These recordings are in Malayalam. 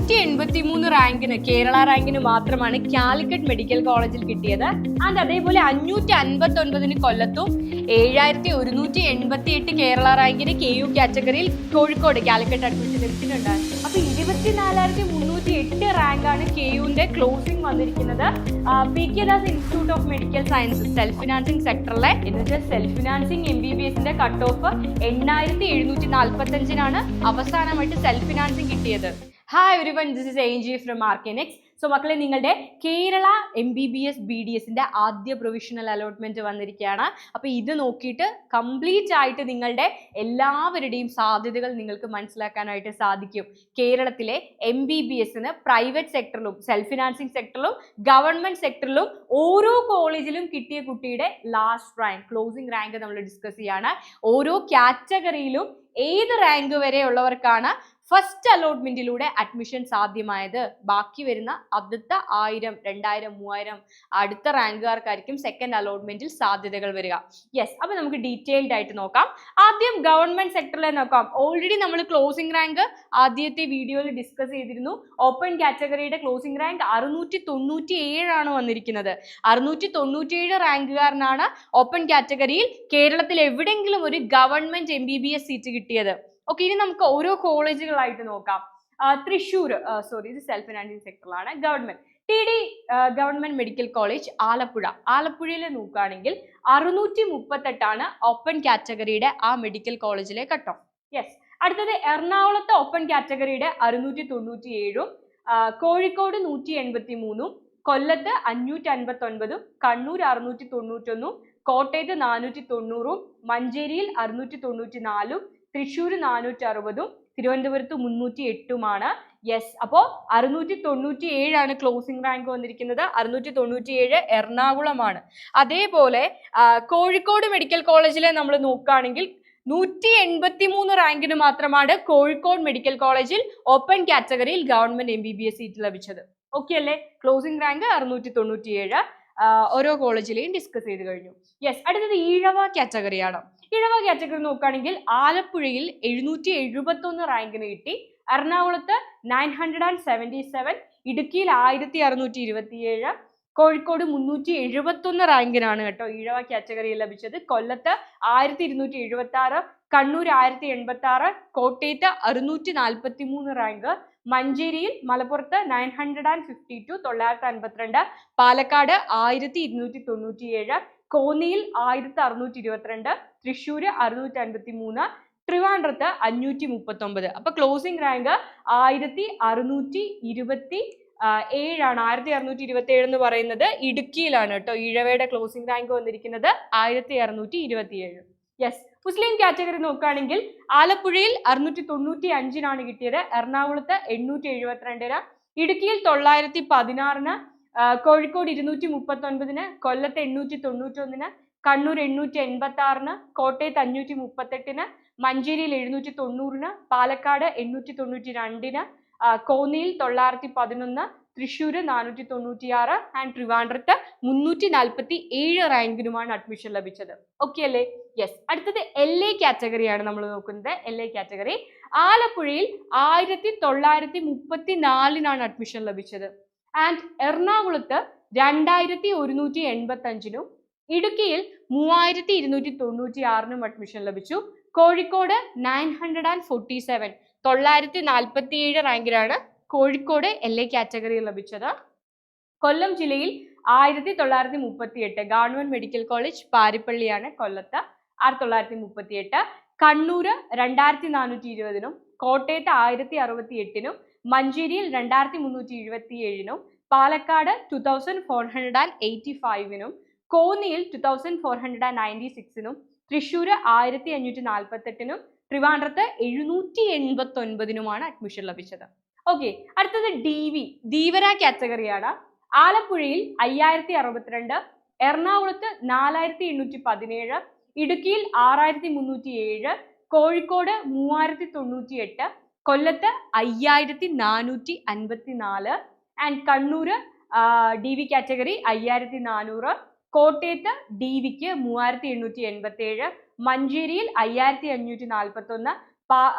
583 റാങ്കിന്, കേരള റാങ്കിന് മാത്രമാണ് കാലിക്കറ്റ് മെഡിക്കൽ കോളേജിൽ കിട്ടിയത്. ആൻഡ് അതേപോലെ 559 കൊല്ലത്തും 7188 കേരള റാങ്കിന് KU കാറ്റഗറിയിൽ കോഴിക്കോട് കാലിക്കറ്റ് അഡ്മിഷൻ ലഭിച്ചിട്ടുണ്ട്. അപ്പൊ 24,308 റാങ്കാണ് KUവിന്റെ ക്ലോസിംഗ് വന്നിരിക്കുന്നത്. PK Das institute of medical sciences self financing സെക്ടറിലെ എന്നുവെച്ചാൽ സെൽഫ് ഫിനാൻസിംഗ് MBBSന്റെ കട്ട് ഓഫ് 8745 അവസാനമായിട്ട് സെൽഫ് ഫിനാൻസിംഗ് കിട്ടിയത്. Hi everyone, this is ANG from RKNX. So മക്കളെ, നിങ്ങളുടെ കേരള MBBS BDSന്റെ ആദ്യ പ്രൊവിഷണൽ അലോട്ട്മെന്റ് വന്നിരിക്കുകയാണ്. അപ്പോൾ ഇത് നോക്കിയിട്ട് കംപ്ലീറ്റ് ആയിട്ട് നിങ്ങളുടെ എല്ലാവരുടെയും സാധ്യതകൾ നിങ്ങൾക്ക് മനസ്സിലാക്കാനായിട്ട് സാധിക്കും. കേരളത്തിലെ MBBSന് പ്രൈവറ്റ് സെക്ടറിലും സെൽഫ് ഫിനാൻസിങ് സെക്ടറിലും ഗവൺമെന്റ് സെക്ടറിലും ഓരോ കോളേജിലും കിട്ടിയ കുട്ടിയുടെ ലാസ്റ്റ് റാങ്ക്, ക്ലോസിംഗ് റാങ്ക് നമ്മൾ ഡിസ്കസ് ചെയ്യാണ്. ഓരോ കാറ്റഗറിയിലും ഏത് റാങ്ക് വരെ ഉള്ളവർക്കാണ് ഫസ്റ്റ് അലോട്ട്മെന്റിലൂടെ അഡ്മിഷൻ സാധ്യമായത്. ബാക്കി വരുന്ന അടുത്ത 1000, 2000, 3000 അടുത്ത റാങ്കുകാർക്കായിരിക്കും സെക്കൻഡ് അലോട്ട്മെന്റിൽ സാധ്യതകൾ വരിക. യെസ്, അപ്പൊ നമുക്ക് ഡീറ്റെയിൽഡ് ആയിട്ട് നോക്കാം. ആദ്യം ഗവൺമെന്റ് സെക്ടറിലെ നോക്കാം. ഓൾറെഡി നമ്മൾ ക്ലോസിംഗ് റാങ്ക് ആദ്യത്തെ വീഡിയോയിൽ ഡിസ്കസ് ചെയ്തിരുന്നു. ഓപ്പൺ കാറ്റഗറിയുടെ ക്ലോസിംഗ് റാങ്ക് 697 വന്നിരിക്കുന്നത്. 697 റാങ്കുകാരനാണ് ഓപ്പൺ കാറ്റഗറിയിൽ കേരളത്തിൽ എവിടെയെങ്കിലും ഒരു ഗവൺമെന്റ് MBBS സീറ്റ് കിട്ടിയത്. ഓക്കെ, ഇനി നമുക്ക് ഓരോ കോളേജുകളായിട്ട് നോക്കാം. തൃശ്ശൂർ, ഇത് സെൽഫ് ഫിനാൻസിങ് സെക്ടറിലാണ്. TD ഗവൺമെന്റ് മെഡിക്കൽ കോളേജ് ആലപ്പുഴയിൽ നോക്കുകയാണെങ്കിൽ 638 ഓപ്പൺ കാറ്റഗറിയുടെ ആ മെഡിക്കൽ കോളേജിലെ കട്ട് ഓഫ്. യെസ്, അടുത്തത് എറണാകുളത്തെ ഓപ്പൺ കാറ്റഗറിയുടെ 697, കോഴിക്കോട് 183, കൊല്ലത്ത് 559, കണ്ണൂർ 691, കോട്ടയത്ത് 490, മഞ്ചേരിയിൽ 694, തൃശ്ശൂർ 460, തിരുവനന്തപുരത്ത് 308. യെസ്, അപ്പോൾ 697 ക്ലോസിംഗ് റാങ്ക് വന്നിരിക്കുന്നത്. 697 എറണാകുളമാണ്. അതേപോലെ കോഴിക്കോട് മെഡിക്കൽ കോളേജിലെ നമ്മൾ നോക്കുകയാണെങ്കിൽ 183 റാങ്കിന് മാത്രമാണ് കോഴിക്കോട് മെഡിക്കൽ കോളേജിൽ ഓപ്പൺ കാറ്റഗറിയിൽ ഗവൺമെന്റ് MBBS സീറ്റ് ലഭിച്ചത്. ഓക്കെ അല്ലേ? ക്ലോസിംഗ് റാങ്ക് 697 ഓരോ കോളേജിലെയും ഡിസ്കസ് ചെയ്ത് കഴിഞ്ഞു. യെസ്, അടുത്തത് ഈഴവ കാറ്റഗറിയാണ്. ഈഴവ കാറ്റഗറി നോക്കുകയാണെങ്കിൽ ആലപ്പുഴയിൽ 771 റാങ്കിന് കിട്ടി. എറണാകുളത്ത് 977, ഇടുക്കിയിൽ 1627, കോഴിക്കോട് 371 റാങ്കിനാണ് കേട്ടോ ഈഴവ കാറ്റഗറിയിൽ ലഭിച്ചത്. കൊല്ലത്ത് 1276, കണ്ണൂർ 1086, കോട്ടയത്ത് 643 റാങ്ക്, മഞ്ചേരിയിൽ മലപ്പുറത്ത് 952, 952, പാലക്കാട് 1297, കോന്നിയിൽ 1622, തൃശ്ശൂര് 653, ട്രിവാൻഡ്രത്ത് 539. അപ്പൊ ക്ലോസിംഗ് റാങ്ക് 1627 1627 എന്ന് പറയുന്നത് ഇടുക്കിയിലാണ് കേട്ടോ. ഈഴവയുടെ ക്ലോസിംഗ് റാങ്ക് വന്നിരിക്കുന്നത് 1627. യെസ്, മുസ്ലിം കാറ്റഗറി നോക്കുകയാണെങ്കിൽ ആലപ്പുഴയിൽ 695 കിട്ടിയത്. എറണാകുളത്ത് 872, ഇടുക്കിയിൽ 916, കോഴിക്കോട് 239, കൊല്ലത്ത് 891, കണ്ണൂർ 886, കോട്ടയത്ത് 538, മഞ്ചേരിയിൽ 790, പാലക്കാട് 892, കോന്നിയിൽ 911, തൃശ്ശൂര് 496 ആൻഡ് ട്രിവാൻഡ്രത്ത് 347 റാങ്കിനുമാണ് അഡ്മിഷൻ ലഭിച്ചത്. ഓക്കെ അല്ലേ? യെസ്, അടുത്തത് LA കാറ്റഗറിയാണ് നമ്മൾ നോക്കുന്നത്. LA കാറ്റഗറി ആലപ്പുഴയിൽ 1934 അഡ്മിഷൻ ലഭിച്ചത്. ആൻഡ് എറണാകുളത്ത് 2185, ഇടുക്കിയിൽ 3296 അഡ്മിഷൻ ലഭിച്ചു. കോഴിക്കോട് 947 947 റാങ്കിലാണ് കോഴിക്കോട് LA കാറ്റഗറിയിൽ ലഭിച്ചത്. കൊല്ലം ജില്ലയിൽ 1938 ഗവൺമെന്റ് മെഡിക്കൽ കോളേജ് പാരിപ്പള്ളിയാണ് കൊല്ലത്ത് 1938, കണ്ണൂര് 2420, കോട്ടയത്ത് 1068, മഞ്ചേരിയിൽ 2377, പാലക്കാട് 2485, കോന്നിയിൽ 2496, തൃശ്ശൂര് 1548, ട്രിവാൻഡ്രത്ത് 789 അഡ്മിഷൻ ലഭിച്ചത്. ഓക്കെ, അടുത്തത് ധീവര കാറ്റഗറിയാണ്. ആലപ്പുഴയിൽ 5062, എറണാകുളത്ത് 4817, ഇടുക്കിയിൽ 6307, കോഴിക്കോട് 3098, കൊല്ലത്ത് 5454 ആൻഡ് കണ്ണൂര് DV കാറ്റഗറി 5400, കോട്ടയത്ത് DVക്ക് 3887, മഞ്ചേരിയിൽ 5541,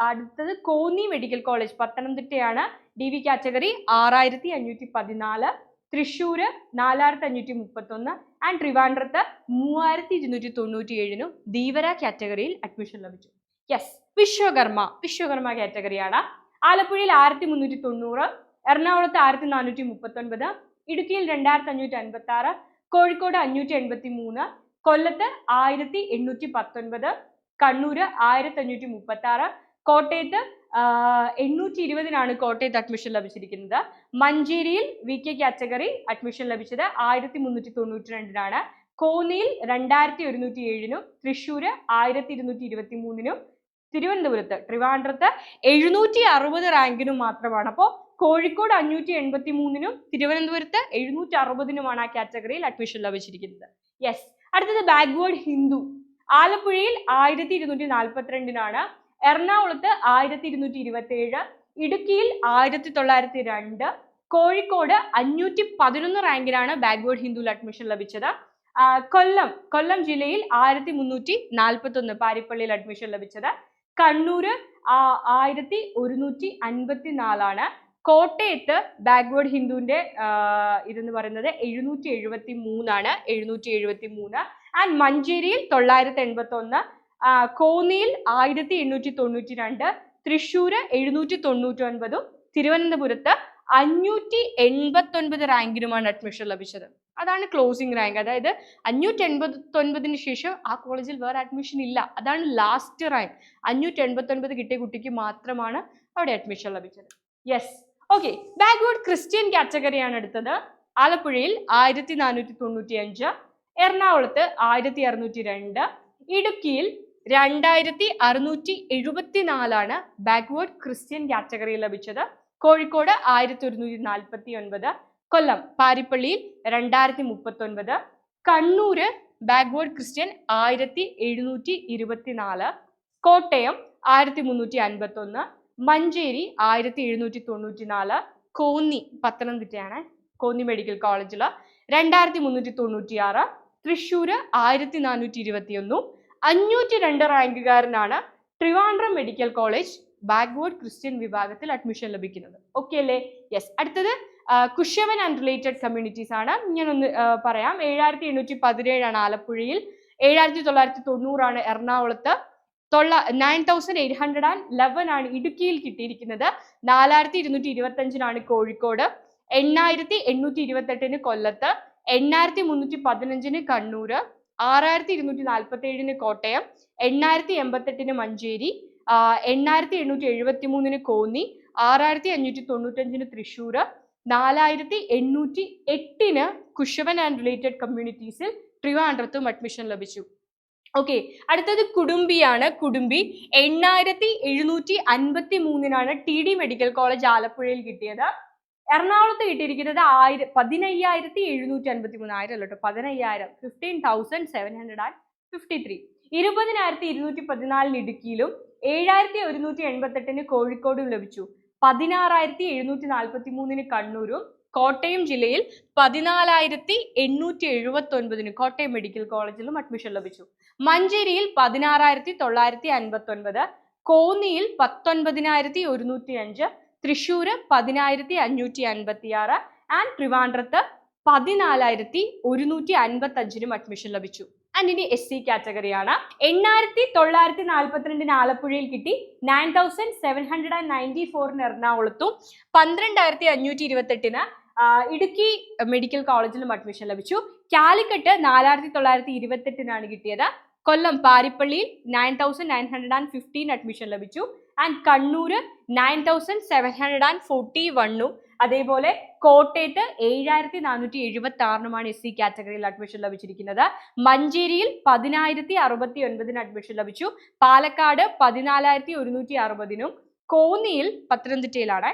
അടുത്തത് കോന്നി മെഡിക്കൽ കോളേജ് പത്തനംതിട്ടയാണ് DV കാറ്റഗറി 6514, തൃശ്ശൂർ 4531 ആൻഡ് ട്രിവാൻഡ്രത്ത് 3297 ധീവര കാറ്റഗറിയിൽ അഡ്മിഷൻ ലഭിച്ചു. യെസ്, വിശ്വകർമ്മ കാറ്റഗറിയാണ്. ആലപ്പുഴയിൽ 1390, എറണാകുളത്ത് 1439, ഇടുക്കിയിൽ 2556, കോഴിക്കോട് 583, കൊല്ലത്ത് 1819, കണ്ണൂര് 1536, കോട്ടയത്ത് 820 കോട്ടയത്ത് അഡ്മിഷൻ ലഭിച്ചിരിക്കുന്നത്. മഞ്ചേരിയിൽ VK കാറ്റഗറി അഡ്മിഷൻ ലഭിച്ചത് 1392, കോന്നിയിൽ 2107, തൃശ്ശൂര് 1223, തിരുവനന്തപുരത്ത് ട്രിവാൻഡ്രത്ത് 760 റാങ്കിനും മാത്രമാണ്. അപ്പോൾ കോഴിക്കോട് 583, തിരുവനന്തപുരത്ത് 760 ആ കാറ്റഗറിയിൽ അഡ്മിഷൻ ലഭിച്ചിരിക്കുന്നത്. യെസ്, അടുത്തത് ബാക്ക്വേർഡ് ഹിന്ദു. ആലപ്പുഴയിൽ 1242, എറണാകുളത്ത് 1227, ഇടുക്കിയിൽ 1902, കോഴിക്കോട് 511 റാങ്കിലാണ് ബാക്ക്വേർഡ് ഹിന്ദുവിൽ അഡ്മിഷൻ ലഭിച്ചത്. കൊല്ലം ജില്ലയിൽ 1341 പാരിപ്പള്ളിയിൽ അഡ്മിഷൻ ലഭിച്ചത്. കണ്ണൂര് 1154, കോട്ടയത്ത് ബാക്ക്വേർഡ് ഹിന്ദുവിന്റെ ഇതെന്ന് പറയുന്നത് 773, 773, ആൻഡ് മഞ്ചേരിയിൽ 981, കോന്നിയിൽ 1892, തൃശ്ശൂര് 799, തിരുവനന്തപുരത്ത് 589 റാങ്കിനുമാണ് അഡ്മിഷൻ ലഭിച്ചത്. അതാണ് ക്ലോസിംഗ് റാങ്ക്. അതായത് 589 ശേഷം ആ കോളേജിൽ വേറെ അഡ്മിഷൻ ഇല്ല. അതാണ് ലാസ്റ്റ് റാങ്ക്. 589 കിട്ടിയ കുട്ടിക്ക് മാത്രമാണ് അവിടെ അഡ്മിഷൻ ലഭിച്ചത്. Yes, okay. ബാക്ക്വേർഡ് ക്രിസ്ത്യൻ കാറ്റഗറിയാണ് എടുത്തത്. ആലപ്പുഴയിൽ 1495, എറണാകുളത്ത് 1602, ഇടുക്കിയിൽ 2674 ബാക്ക്വേർഡ് ക്രിസ്ത്യൻ കാറ്റഗറി ലഭിച്ചത്. കോഴിക്കോട് 1149, കൊല്ലം പാരിപ്പള്ളിയിൽ 2039, കണ്ണൂര് ബാക്ക്വേർഡ് ക്രിസ്ത്യൻ 1724, കോട്ടയം 1351, മഞ്ചേരി 1794, കോന്നി പത്തനംതിട്ടയാണ്, കോന്നി മെഡിക്കൽ കോളേജിൽ 2396, തൃശ്ശൂര് 1421, 502 റാങ്കുകാരനാണ് Trivandrum medical college backward christian വിഭാഗത്തിൽ അഡ്മിഷൻ ലഭിക്കുന്നത്. ഓക്കെ അല്ലേ? യെസ്. അടുത്തത് കുശവൻ ആൻഡ് റിലേറ്റഡ് കമ്മ്യൂണിറ്റീസ് ആണ്. ഞാനൊന്ന് പറയാം. 7817 ആലപ്പുഴയിൽ, 7990 എറണാകുളത്ത്, 9811 ഇടുക്കിയിൽ കിട്ടിയിരിക്കുന്നത്, 4225 കോഴിക്കോട്, 8828 കൊല്ലത്ത്, 8315 കണ്ണൂര്, 6247 കോട്ടയം, 8088 മഞ്ചേരി, 8873 കോന്നി, 6595 തൃശ്ശൂര്, 4808 കുശവൻ ആൻഡ് റിലേറ്റഡ് കമ്മ്യൂണിറ്റീസിൽ ട്രിവാൻഡ്രത്തും അഡ്മിഷൻ ലഭിച്ചു. ഓക്കെ, അടുത്തത് കുടുംബിയാണ്. കുടുംബി 8753 TD മെഡിക്കൽ കോളേജ് ആലപ്പുഴയിൽ കിട്ടിയത്. എറണാകുളത്ത് കിട്ടിയിരിക്കുന്നത് 15753, അല്ലോ കേട്ടോ, 15000, 15753, 20214 ഇടുക്കിയിലും, 7188 കോഴിക്കോടും ലഭിച്ചു. 16743 കണ്ണൂരും, കോട്ടയം ജില്ലയിൽ 14879 കോട്ടയം മെഡിക്കൽ കോളേജിലും അഡ്മിഷൻ ലഭിച്ചു. മഞ്ചേരിയിൽ 16959, കോന്നിയിൽ 19105, തൃശ്ശൂര് 10556 ആൻഡ് ട്രിവാൻഡ്രത്ത് 14155 അഡ്മിഷൻ ലഭിച്ചു. ആൻഡ് ഇനി SC കാറ്റഗറിയാണ്. 8942 ആലപ്പുഴയിൽ കിട്ടി, 9794 എറണാകുളത്തും, 12528 ഇടുക്കി മെഡിക്കൽ കോളേജിലും അഡ്മിഷൻ ലഭിച്ചു. കാലിക്കറ്റ് 4928 കിട്ടിയത്. കൊല്ലം പാരിപ്പള്ളിയിൽ 9915 അഡ്മിഷൻ ലഭിച്ചു. ആൻഡ് കണ്ണൂര് 9741, അതേപോലെ കോട്ടയത്ത് 7476 SC കാറ്റഗറിയിൽ അഡ്മിഷൻ ലഭിച്ചിരിക്കുന്നത്. മഞ്ചേരിയിൽ 10069 അഡ്മിഷൻ ലഭിച്ചു. പാലക്കാട് 14160, കോന്നിയിൽ പത്തനംതിട്ടയിലാണ്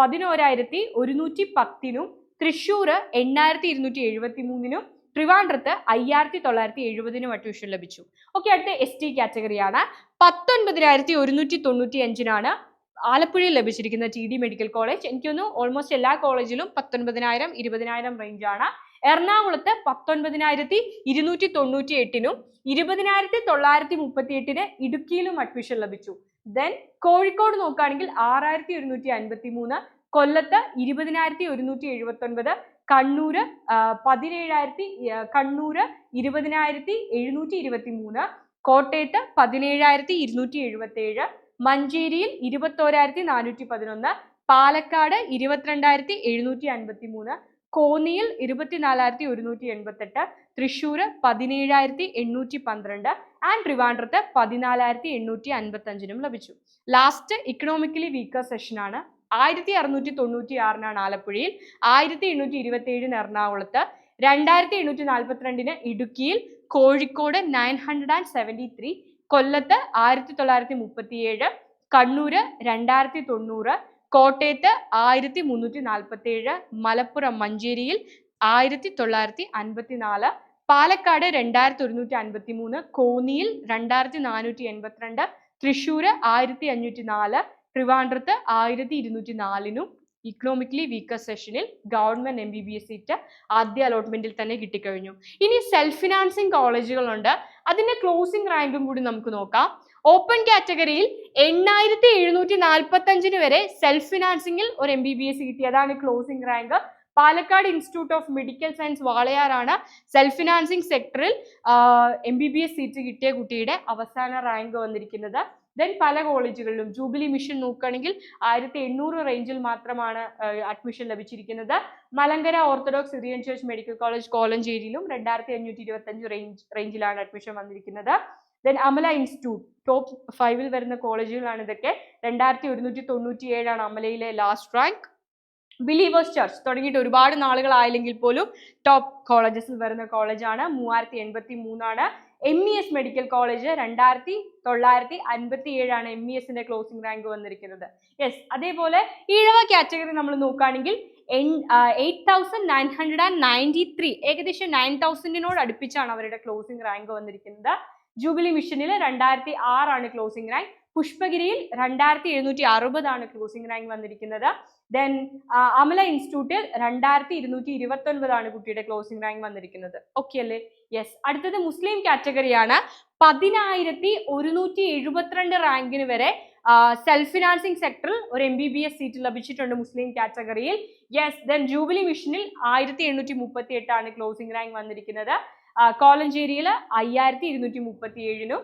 11110, തൃശ്ശൂര് 8273, ട്രിവാൻഡ്രത്ത് 5970 അഡ്മിഷൻ ലഭിച്ചു. ഓക്കെ, അടുത്ത ST കാറ്റഗറിയാണ്. 19195 ആലപ്പുഴയിൽ ലഭിച്ചിരിക്കുന്ന TD മെഡിക്കൽ കോളേജ്. എനിക്കൊന്ന് ഓൾമോസ്റ്റ് എല്ലാ കോളേജിലും 19000, 20000 റേഞ്ചാണ്. എറണാകുളത്ത് 19298, 20938 ഇടുക്കിയിലും അഡ്മിഷൻ ലഭിച്ചു. ദെൻ കോഴിക്കോട് നോക്കുകയാണെങ്കിൽ 6153, കൊല്ലത്ത് 20,179, കണ്ണൂര് 20,723, കോട്ടയത്ത് 17,277, മഞ്ചേരിയിൽ 21,411, പാലക്കാട് 22,753, കോന്നിയിൽ 24,188, തൃശ്ശൂർ 17,812 ആൻഡ് ട്രിവാൻഡ്രത്ത് 14,855 ലഭിച്ചു. ലാസ്റ്റ് ഇക്കണോമിക്കലി വീക്കർ സെഷൻ ആണ്. 1696 ആലപ്പുഴയിൽ, 1827 എറണാകുളത്ത്, 2842 ഇടുക്കിയിൽ, കോഴിക്കോട് 973, കൊല്ലത്ത് 1937, കണ്ണൂര് 2090, കോട്ടയത്ത് 1347, മലപ്പുറം മഞ്ചേരിയിൽ 1954, പാലക്കാട് 2153, കോന്നിയിൽ 2482, തൃശ്ശൂര് 1504, ട്രിവാൻഡ്രത്ത് 1204 ഇക്കണോമിക്കലി വീക്കർ സെഷനിൽ ഗവൺമെന്റ് MBBS സീറ്റ് ആദ്യ അലോട്ട്മെന്റിൽ തന്നെ കിട്ടിക്കഴിഞ്ഞു. ഇനി സെൽഫ് ഫിനാൻസിങ് കോളേജുകളുണ്ട്, അതിന്റെ ക്ലോസിംഗ് റാങ്കും കൂടി നമുക്ക് നോക്കാം. ഓപ്പൺ കാറ്റഗറിയിൽ 8,745 വരെ സെൽഫ് ഫിനാൻസിംഗിൽ ഒരു MBBS കിട്ടി, അതാണ് closing rank. Palakkad institute of medical science വാളയാറാണ് സെൽഫ് ഫിനാൻസിംഗ് സെക്ടറിൽ MBBS സീറ്റ് കിട്ടിയ കുട്ടിയുടെ അവസാന റാങ്ക് വന്നിരിക്കുന്നത്. ദെൻ പല കോളേജുകളിലും ജൂബിലി മിഷൻ നോക്കുകയാണെങ്കിൽ 1800 റേഞ്ചിൽ മാത്രമാണ് അഡ്മിഷൻ ലഭിച്ചിരിക്കുന്നത്. Malankara orthodox Syrian church medical college കോലഞ്ചേരിയിലും 2525 റേഞ്ചിലാണ് അഡ്മിഷൻ വന്നിരിക്കുന്നത്. ദെൻ അമല ഇൻസ്റ്റിറ്റ്യൂട്ട് ടോപ്പ് 5 വരുന്ന കോളേജുകളാണ് ഇതൊക്കെ. 2197 അമലയിലെ ലാസ്റ്റ് റാങ്ക്. ബിലീവേഴ്സ് ചർച്ച് തുടങ്ങിയിട്ട് ഒരുപാട് നാളുകളായില്ലെങ്കിൽ പോലും ടോപ്പ് കോളേജസിൽ വരുന്ന കോളേജാണ്. 3083 MES മെഡിക്കൽ കോളേജ് 2957 MESന്റെ ക്ലോസിംഗ് റാങ്ക് വന്നിരിക്കുന്നത്. യെസ്, അതേപോലെ ഈഴവ കാറ്റഗറി നമ്മൾ നോക്കുകയാണെങ്കിൽ 8,993, ഏകദേശം 9,000 അടുപ്പിച്ചാണ് അവരുടെ ക്ലോസിംഗ് റാങ്ക് വന്നിരിക്കുന്നത്. ജൂബിലി മിഷനിൽ 2006 ക്ലോസിംഗ് റാങ്ക്. പുഷ്പഗിരിയിൽ 2760 ക്ലോസിംഗ് റാങ്ക് വന്നിരിക്കുന്നത്. ദെൻ അമല ഇൻസ്റ്റിറ്റ്യൂട്ടിൽ 2229 കുട്ടിയുടെ ക്ലോസിംഗ് റാങ്ക് വന്നിരിക്കുന്നത്. ഓക്കെ അല്ലേ? യെസ്. അടുത്തത് മുസ്ലിം കാറ്റഗറിയാണ്. 10,172 റാങ്കിന് വരെ സെൽഫ് ഫിനാൻസിംഗ് സെക്ടറിൽ ഒരു MBBS സീറ്റ് ലഭിച്ചിട്ടുണ്ട് മുസ്ലിം കാറ്റഗറിയിൽ. യെസ്. ദെൻ ജൂബിലി മിഷനിൽ 1838 ക്ലോസിംഗ് റാങ്ക് വന്നിരിക്കുന്നത്. കോലഞ്ചേരിയിൽ 5237,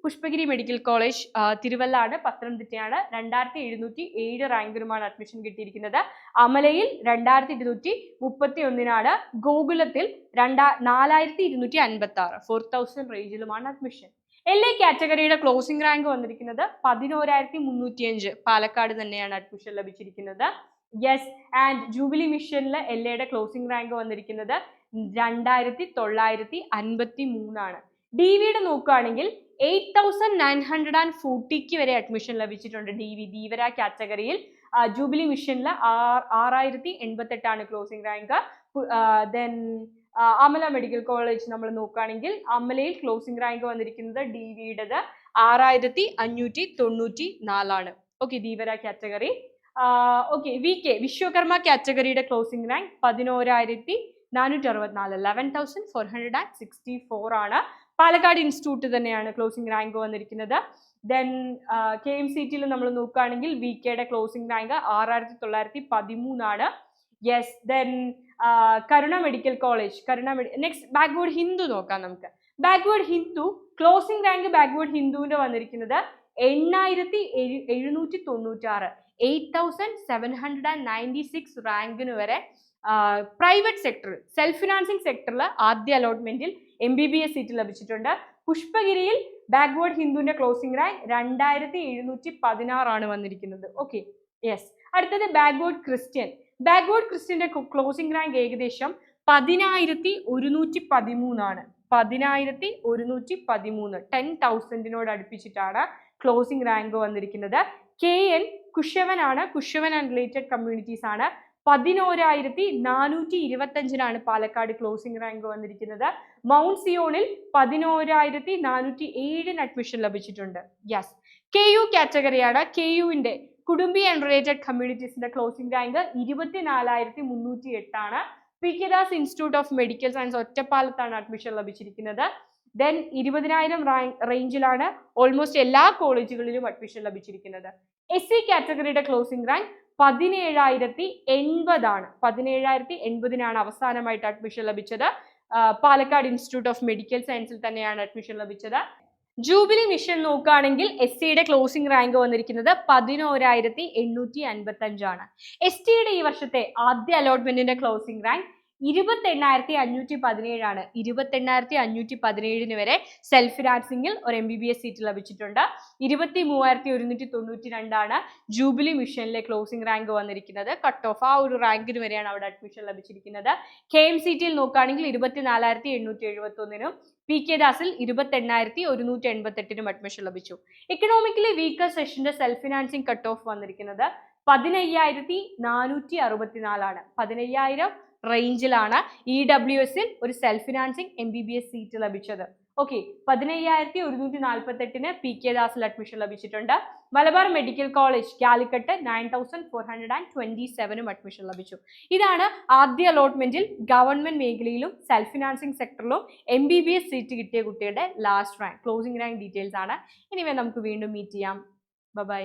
പുഷ്പഗിരി മെഡിക്കൽ കോളേജ് തിരുവല്ലാണ്, പത്തനംതിട്ടയാണ്, 2707 റാങ്കിലുമാണ് അഡ്മിഷൻ കിട്ടിയിരിക്കുന്നത്. അമലയിൽ 2231, ഗോകുലത്തിൽ 4256, 4000 റേഞ്ചിലുമാണ് അഡ്മിഷൻ. LA കാറ്റഗറിയുടെ ക്ലോസിംഗ് റാങ്ക് വന്നിരിക്കുന്നത് 11,305, പാലക്കാട് തന്നെയാണ് അഡ്മിഷൻ ലഭിച്ചിരിക്കുന്നത്. യെസ്. ആൻഡ് ജൂബിലി മിഷനിൽ LAയുടെ ക്ലോസിംഗ് റാങ്ക് വന്നിരിക്കുന്നത് 2953. DVയുടെ നോക്കുകയാണെങ്കിൽ 8,940 വരെ അഡ്മിഷൻ ലഭിച്ചിട്ടുണ്ട്. ധീവര കാറ്റഗറിയിൽ. ജൂബിലി മിഷനിൽ 6,088 closing rank. Then Amala medical college നമ്മൾ നോക്കുകയാണെങ്കിൽ അമലയിൽ ക്ലോസിംഗ് റാങ്ക് വന്നിരിക്കുന്നത് DVയുടേത് 6,594. Okay, Dheevara category. Okay, VK Vishwakarma കാറ്റഗറിയുടെ ക്ലോസിംഗ് റാങ്ക് 11,464, 11,464 പാലക്കാട് ഇൻസ്റ്റിറ്റ്യൂട്ട് തന്നെയാണ് ക്ലോസിംഗ് റാങ്ക് വന്നിരിക്കുന്നത്. ദെൻ KMCTയിൽ നമ്മൾ നോക്കുകയാണെങ്കിൽ VKയുടെ closing rank 6,913. Yes. Then Karuna medical college, next backward Hindu നോക്കാം നമുക്ക്. Backward Hindu closing rank backward ഹിന്ദുവിന്റെ വന്നിരിക്കുന്നത് 8,796, 8,796 റാങ്കിന് വരെ പ്രൈവറ്റ് സെക്ടറിൽ സെൽഫ് ഫിനാൻസിംഗ് സെക്ടറിൽ ആദ്യ അലോട്ട്മെന്റിൽ MBBS സീറ്റ് ലഭിച്ചിട്ടുണ്ട്. പുഷ്പഗിരിയിൽ ബാക്ക്വേർഡ് ഹിന്ദുവിന്റെ ക്ലോസിംഗ് റാങ്ക് 2,716 വന്നിരിക്കുന്നത്. Okay, yes. അടുത്തത് ബാക്ക്വേർഡ് ക്രിസ്ത്യൻ. ബാക്ക്വേർഡ് ക്രിസ്ത്യന്റെ ക്ലോസിംഗ് റാങ്ക് ഏകദേശം 10,113, 10,113, 10,000 അടുപ്പിച്ചിട്ടാണ് ക്ലോസിംഗ് റാങ്ക് വന്നിരിക്കുന്നത്. KN കുശവനാണ്, കുശവൻ ആൻഡ് റിലേറ്റഡ് കമ്മ്യൂണിറ്റീസ് ആണ്. 11,425 പാലക്കാട് ക്ലോസിംഗ് റാങ്ക് വന്നിരിക്കുന്നത്. മൗണ്ട് സിയോണിൽ 11,407 അഡ്മിഷൻ ലഭിച്ചിട്ടുണ്ട്. യെസ്. KU കാറ്റഗറിയാണ്. KUവിന്റെ കുടുംബി ആൻഡ് റിലേറ്റഡ് കമ്മ്യൂണിറ്റീസിന്റെ closing rank 24,308. PK Das institute of medical science ഒറ്റപ്പാലത്താണ് അഡ്മിഷൻ ലഭിച്ചിരിക്കുന്നത്. ദെൻ 20,000 റേഞ്ചിലാണ് ഓൾമോസ്റ്റ് എല്ലാ കോളേജുകളിലും അഡ്മിഷൻ ലഭിച്ചിരിക്കുന്നത്. SC കാറ്റഗറിയുടെ ക്ലോസിംഗ് റാങ്ക് 17,080 17,080 അവസാനമായിട്ട് അഡ്മിഷൻ ലഭിച്ചത്. പാലക്കാട് ഇൻസ്റ്റിറ്റ്യൂട്ട് ഓഫ് മെഡിക്കൽ സയൻസിൽ തന്നെയാണ് അഡ്മിഷൻ ലഭിച്ചത്. ജൂബിലി മിഷൻ നോക്കുകയാണെങ്കിൽ SCയുടെ ക്ലോസിംഗ് റാങ്ക് വന്നിരിക്കുന്നത് 11,855 ST ഈ വർഷത്തെ ആദ്യ അലോട്ട്മെന്റിന്റെ ക്ലോസിംഗ് റാങ്ക് 28,517 28,517 വരെ സെൽഫ് ഫിനാൻസിംഗിൽ ഒരു MBBS സീറ്റ് ലഭിച്ചിട്ടുണ്ട്. 23,192 ജൂബിലി മിഷനിലെ ക്ലോസിംഗ് റാങ്ക് വന്നിരിക്കുന്നത്. കട്ട് ഓഫ് ആ ഒരു റാങ്കിന് വരെയാണ് അവിടെ അഡ്മിഷൻ ലഭിച്ചിരിക്കുന്നത്. KMCT നോക്കുകയാണെങ്കിൽ 24,871 PK ദാസിൽ 28,188 അഡ്മിഷൻ ലഭിച്ചു. എക്കണോമിക്കലി വീക്കർ സെഷന്റെ സെൽഫ് ഫിനാൻസിംഗ് കട്ട് ഓഫ് വന്നിരിക്കുന്നത് 15,464 15,000 റേഞ്ചിലാണ് EWSൽ ഒരു സെൽഫ് ഫിനാൻസിംഗ് MBBS സീറ്റ് ലഭിച്ചത്. ഓക്കെ, 15,148 PK ദാസിൽ അഡ്മിഷൻ ലഭിച്ചിട്ടുണ്ട്. Malabar medical college Calicut 9,427 admission ലഭിച്ചു. ഇതാണ് ആദ്യ അലോട്ട്മെന്റിൽ ഗവൺമെന്റ് മേഖലയിലും സെൽഫ് ഫിനാൻസിംഗ് സെക്ടറിലും MBBS സീറ്റ് കിട്ടിയ കുട്ടിയുടെ last rank closing rank details ആണ്. ഇനി നമുക്ക് വീണ്ടും മീറ്റ് ചെയ്യാം. ബൈ.